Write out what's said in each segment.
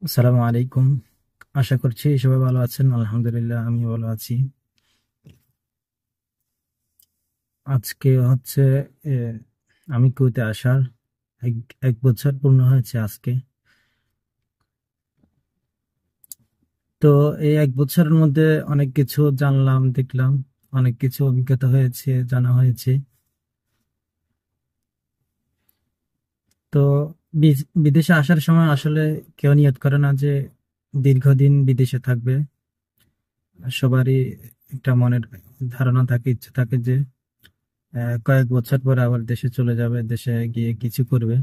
আসসালামু আলাইকুম। আশা করছি সবাই ভালো আছেন। আলহামদুলিল্লাহ আমি ভালো আছি। আজকে হচ্ছে এ, আমি কুয়েতে আসার এক এক বছর পূর্ণ হয়েছে আজকে। তো এই এক বছরের মধ্যে অনেক কিছু জানলাম, দেখলাম, অনেক কিছু অভিজ্ঞতা হয়েছে, জানা হয়েছে। তো বিদেশে আসার সময় আসলে কেউ নিয়ত করে না যে দীর্ঘদিন বিদেশে থাকবে। সবারই একটা মনের ধারণা থাকে, ইচ্ছে থাকে যে কয়েক বছর পরে আবার দেশে চলে যাবে, দেশে গিয়ে কিছু করবে।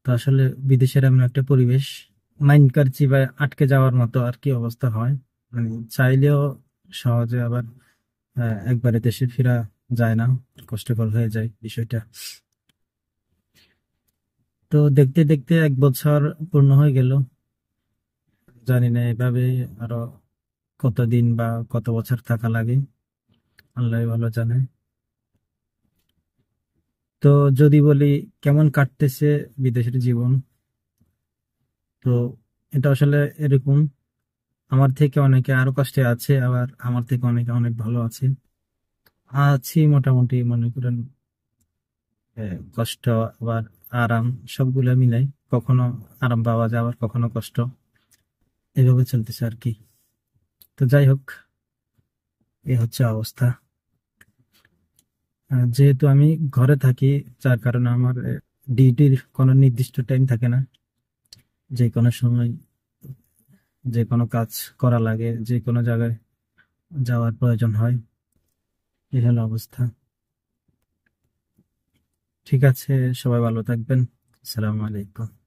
তো আসলে বিদেশের এমন একটা পরিবেশ, মাইন্ড কারচি বা আটকে যাওয়ার মতো আর কি অবস্থা হয়। মানে চাইলেও সহজে আবার একবারে দেশে ফেরা যায় না, কষ্টকর হয়ে যায় বিষয়টা। তো দেখতে দেখতে এক বছর পূর্ণ হয়ে গেল। জানি না এভাবে আরো কতদিন বা কত বছর থাকা লাগে, আল্লাহ ভালো জানে। তো যদি বলি কেমন কাটতেছে বিদেশের জীবন, তো এটা আসলে এরকম, আমার থেকে অনেকে আরো কষ্টে আছে, আবার আমার থেকে অনেকে অনেক ভালো আছে। আছি মোটামুটি, মনে করেন কষ্ট আবার আরাম সবগুলো মিলাই। কখনো আরাম পাওয়া যায়, আবার কখনো কষ্ট, এভাবে চলতেছে আর কি। তো যাই হোক, এ হচ্ছে অবস্থা। যেহেতু আমি ঘরে থাকি, যার কারণে আমার ডিউটির কোনো নির্দিষ্ট টাইম থাকে না। যে কোনো সময় যে কোনো কাজ করা লাগে, যে কোনো জায়গায় যাওয়ার প্রয়োজন হয়। এই হলো অবস্থা। ঠিক আছে, সবাই ভালো থাকবেন। আসসালামু আলাইকুম।